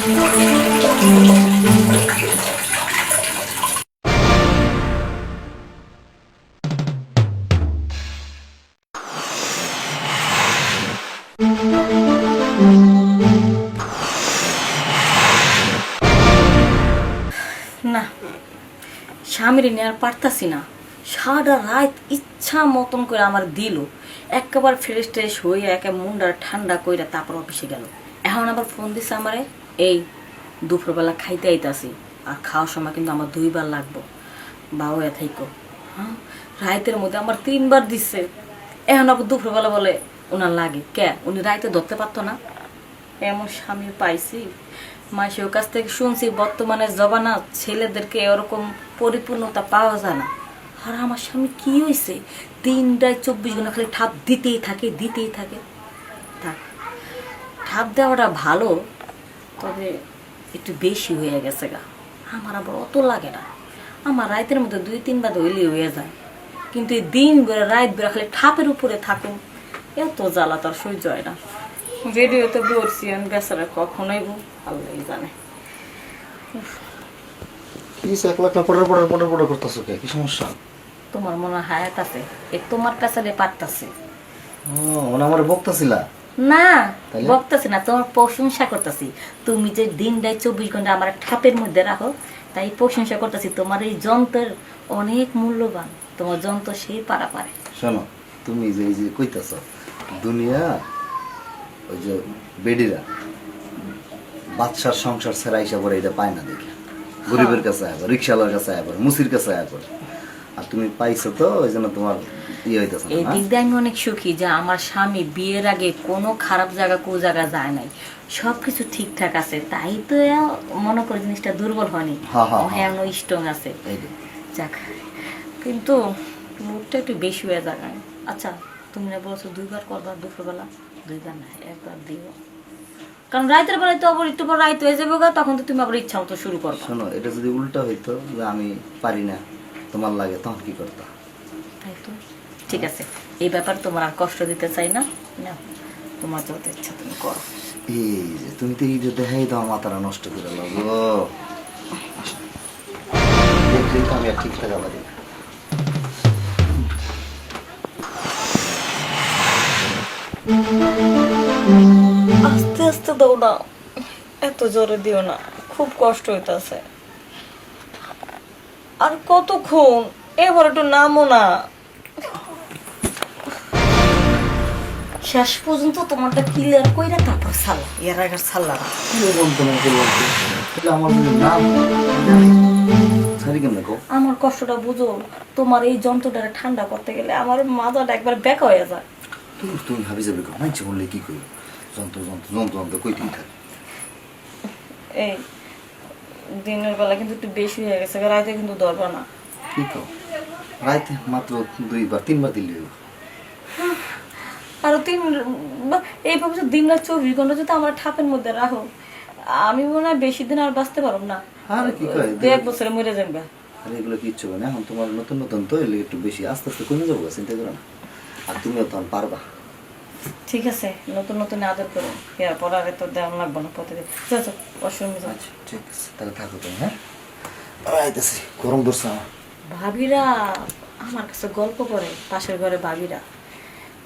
না, স্বামীর নিয়ে আর পারতাছি না। সারা রাত ইচ্ছা মতন করে আমার দিল, একেবারে ফ্রেশ ট্রেশ হয়ে একে মুন্ডা ঠান্ডা কইরা তারপর অফিসে গেল। এখন আবার ফোন দিছে আমারে, এই দুপুরবেলা খাইতে আইতাছি, আর খাওয়ার সময় কিন্তু আমার 2 বার লাগবো, বাবু থাইকো। হ্যাঁ, রাইতের মধ্যে আমার 3 বার দিচ্ছে। এখন আবার দুপুরবেলা বলে ওনার লাগে কে, উনি রাইতে ধরতে পারতো না? এমন স্বামী পাইছি। মাসের কাছ থেকে শুনছি বর্তমানে জবানা ছেলেদেরকে এরকম পরিপূর্ণতা পাওয়া যায় না। আর আমার স্বামী কি হয়েছে, 3-24 ঘন্টা খালি ঠাপ দিতেই থাকে। থাক, ঠাপ দেওয়াটা ভালো, তবে একটু বেশি হয়ে গেছে গা। আমার আবার অত লাগে না, আমার রাতের মধ্যে 2-3 বার হইলেই হয়ে যায়। কিন্তু এই দিন বেড়ে রাত বেড়ে খালি ঠাপের উপরে থাকুন, এত জ্বালা তার সহ্য হয় না। ভিডিওতে বলছি আমি বেচারা কখনোই আল্লাহ জানে। কি সমস্যা? তোমার মনে হায়াত আছে, এই তোমার পেছনে পারতাছে। আমার বকতাছিলা? না, বকতাছি না, তোমার প্রশংসা করতেছি। তুমি যে দিনটাই 24 ঘন্টা আমার ঠাপের মধ্যে রাখো, তাই প্রশংসা করতেছি। তোমার এই যন্ত্রের অনেক মূল্যবান, তোমার যন্ত্র সেই পারা পারে। শোনো, তুমি যে এই যে কইতাছ দুনিয়া, ওই যে বেডিরা বাদশার সংসার ছেড়া হিসাব করে এটা পায় না দেখে, গরিবের কাছে আয়, রিক্সাওয়ালার কাছে আয়, মুসির কাছে আয় করে। আর তুমি পাইছো তো, ওই জন্য তোমার ইয়ে হইতেছে। এই দিক দিয়ে আমি অনেক সুখী যে আমার স্বামী বিয়ের আগে কোনো খারাপ জায়গা জায়গা যায় নাই, সবকিছু ঠিকঠাক আছে। তাই তো মনে করে জিনিসটা দুর্বল হয়নি, এখনো স্ট্রং আছে। যাক, কিন্তু মুখটা একটু বেশি হয়ে যায়। আচ্ছা, তুমি না বলছো 2 বার করবা দুপুরবেলা? 2 বার না, 1 বার দিও, কারণ রাতের বেলায় তো আবার একটু পর রাত হয়ে যাবে, তখন তো তুমি আবার ইচ্ছা মতো শুরু করবে। শোনো, এটা যদি উল্টা হইতো যে আমি পারি না, তোমার লাগে, তখন কি করতা? তাই তো, ঠিক আছে, এই ব্যাপার তোমার আর কষ্ট দিতে চাই না, তোমার যত ইচ্ছা তুমি করো। এই যে তুমি তো এই যে দেখাই দাও, মাথাটা নষ্ট করে লাগো। দেখলেই তো আমি আর ঠিক থাকা পারি না। আস্তে আস্তে দাও না, এত জোরে দিও না, খুব কষ্ট হইতাছে। আর কতক্ষণ, এবার একটু নামো না। শেষ পর্যন্ত তোমারটা ক্লিয়ার কইরা তারপর ছাড়লা, এর আগে ছাড়লা না। আমার কষ্টটা বুঝো, তোমার এই যন্ত্রটা ঠান্ডা করতে গেলে আমার মাথাটা একবার বেকা হয়ে যায়। তুমি ভাবি যাবে মানছে বললে কি করি, যন্ত্র যন্ত্র যন্ত্র যন্ত্র কই দিন থাকে। এই দিনের বেলা কিন্তু একটু বেশি হয়ে গেছে, রাতে কিন্তু ধরবা না। কি কও, রাতে মাত্র 2 বার 3 বার দিলে আরো 3 এইভাবে তো দিন রাত 24 ঘন্টা যদি আমার ঠাপের মধ্যে রাখো, আমি মনে হয় বেশি দিন আর বাঁচতে পারব না। আরে কি কয়, 1 বছরে মরে যাবে। আরে এগুলো কিচ্ছু না, এখন তোমার নতুন নতুন তো এলে একটু বেশি আস্তে আস্তে কমে যাবো, চিন্তা করো না। আর তুমিও তখন পারবা। ঠিক আছে, নতুন নতুন আদর করো, এরপর আর তো দেওয়া লাগবো না প্রতিদিন। আচ্ছা, অসুবিধা যাচ্ছে। ঠিক আছে, তাহলে থাকো তুমি। হ্যাঁ, আইতেছি, গরম ধরছে আমার। ভাবিরা আমার কাছে গল্প করে, পাশের ঘরে ভাবিরা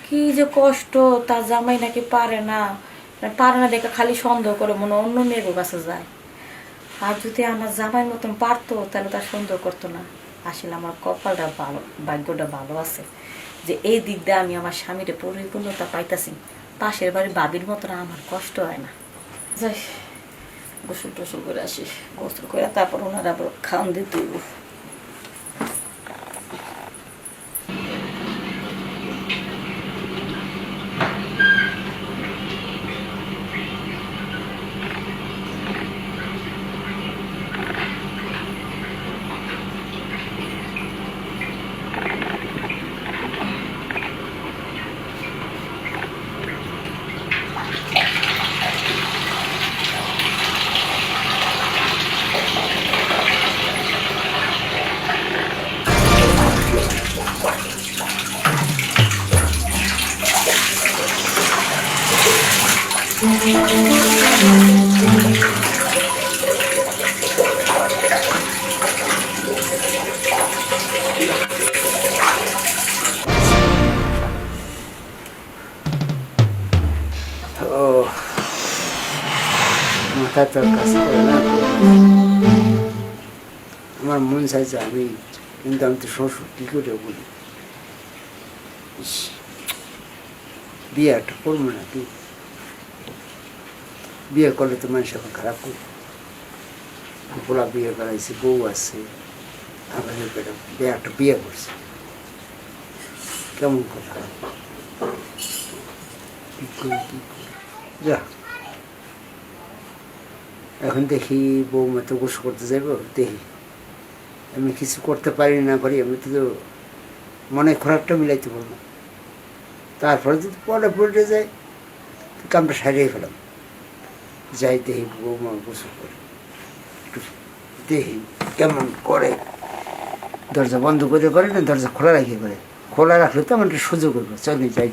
কি যে কষ্ট, তার জামাই নাকি পারে না দেখে খালি সন্দেহ করে, মনে অন্য মেয়ের কাছে যায়। আর যদি আমার জামাইয়ের মতন পারতো তাহলে তার সন্দেহ করতো না। আসলে আমার কপালটা ভালো, ভাগ্যটা ভালো আছে যে এই দিক দিয়ে আমি আমার স্বামীর পরিপূর্ণতা পাইতাছি। পাশের বাড়ির বাবির মতন আমার কষ্ট হয় না। যাই, গোসল টোসল করে আসি, গোসল করে তারপর ওনারা আবার খাওয়ান দিতে। মাথা তো আর কাজ করে না। আমার মন চাইছে আমি, কিন্তু আমি তো শ্বশুর, কী করে বলি? ইস, বিয়ে একটা করবো নাকি? বিয়ে করলে তো মানুষ এখন খারাপ করবে। পোলা বিয়ে করাইছে, বউ আছে, আমাদের বিয়ে একটা বিয়ে করছে, কেমন কথা? কি করি, কি করি? যা, এখন দেখি বউমা তো গোসল করতে যাইব, দেখি আমি কিছু করতে পারি না পারি, আমি তো মনে খোরাকটা মিলাইতে পারবো না। তারপরে যদি পরে পড়ে যায়, কামটা সারিয়ে ফেলাম, যাই দেখি বৌমা গোসল করে, একটু দেখি কেমন করে। দরজা বন্ধ করে করে না, দরজা খোলা রাখিয়ে করে, খোলা রাখলে তো আমার একটা সুযোগ করবো, চলে যাই।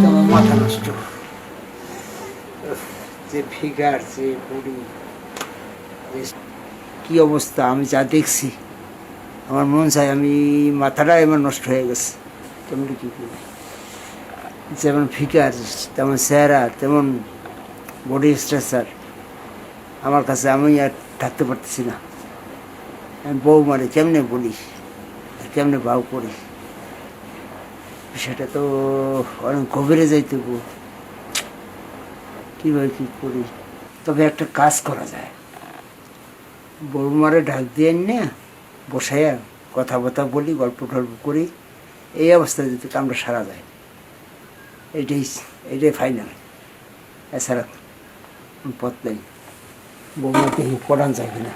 আমার মাথা নষ্ট, যে ফিগার, যে বডি, কি অবস্থা আমি যা দেখছি, আমার মন চাই আমি মাথাটা এবার নষ্ট হয়ে গেছে। কেমন কি করি? যেমন ফিগার, তেমন চেহারা, তেমন বডি স্ট্রাকচার আমার কাছে, আমি আর থাকতে পারতেছি না। আমি বউ মানে কেমনে বলি, কেমনে ভাও করি, সেটা তো অনেক গভীরে যাইতে গো, কীভাবে কী করি। তবে একটা কাজ করা যায়, বৌমারে ঢাক দিয়ে না বসাইয়া কথাবার্তা বলি, গল্প টল্প করি, এই অবস্থায় যদি কামটা সারা যায়, এইটাই ফাইনাল। এছাড়া পথ নেই। বৌমাকে পড়ান যায় কিনা।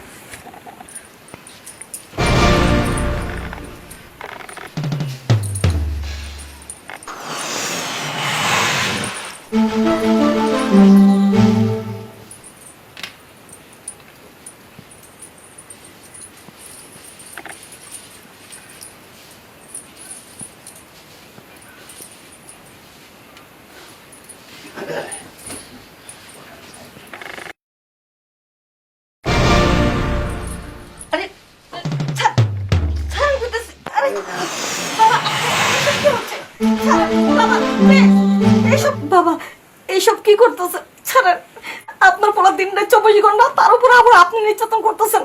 আরে ছাড়, ছাড় বলতেছি। আরে বাবা, এসব কি হচ্ছে? ছাড়, বাবা, প্লিজ, বাবা এইসব কি করতেছে? ছাড়েন, আপনার পড়া দিনটা 24 ঘন্টা, তার উপরে আবার আপনি নির্যাতন করতেছেন।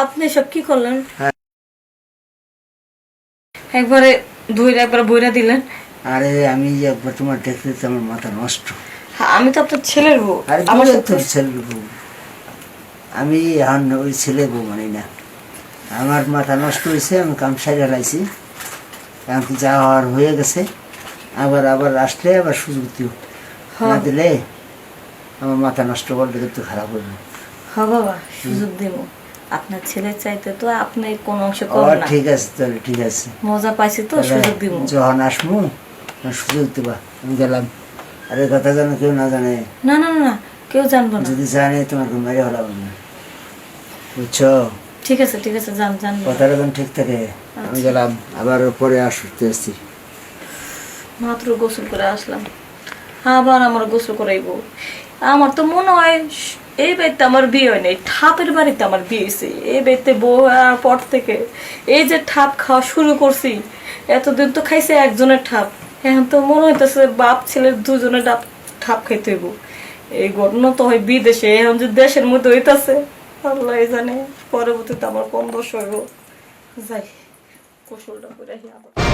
আপনি সব কি করলেন? একবারে ধুইরা একবার বইরা দিলেন। আরে আমি একবার তোমার দেখতে আমার মাথা নষ্ট। আমি তো আপনার ছেলের বউ। আরে আমার তোর ছেলের বউ, আমি এখন ওই ছেলে বউ মানি না। আমার মাথা নষ্ট হয়েছে, আমি কাম সাইডে লাইছি, এখন যা হওয়ার হয়ে গেছে। আবার আবার আসলে আবার সুযোগ দিও, না দিলে আমার মাথা নষ্ট করলে কিন্তু খারাপ হবে। হ্যাঁ বাবা, সুযোগ দিব। আপনার ছেলের চাইতে তো আপনি কোন অংশ কম না। ঠিক আছে, তাহলে ঠিক আছে, মজা পাইছি তো, সুযোগ দিব। যখন আসমু সুযোগ দিবা, আমি গেলাম। আরে কথা জানো কেউ না জানে? না না না, কেউ জানবো না। যদি জানে তোমাকে মেরে হলাম না, বুঝছো? ঠিক আছে ঠিক আছে, জানবো। কথাটা যেন ঠিক থাকে। আমি গেলাম, আবার পরে আসতে আসছি। মাত্র গোসল করে আসলাম, আবার আমার গোসল করাইবো। আমার তো মনে হয় এই বাড়িতে আমার বিয়ে হয় নাই, ঠাপের বাড়িতে আমার বিয়ে হয়েছে। এই বাড়িতে বউ হওয়ার পর থেকে এই যে ঠাপ খাওয়া শুরু করছি, এতদিন তো খাইছে একজনের ঠাপ, এখন তো মনে হইতেছে বাপ ছেলের দুজনের ঠাপ খাইতে হইব। এই ঘটনা তো হয় বিদেশে, এখন যে দেশের মধ্যে হইতাছে আল্লাহ জানে পরবর্তীতে আমার কোন দোষ হইব। যাই গোসলটা করে আসি আবার।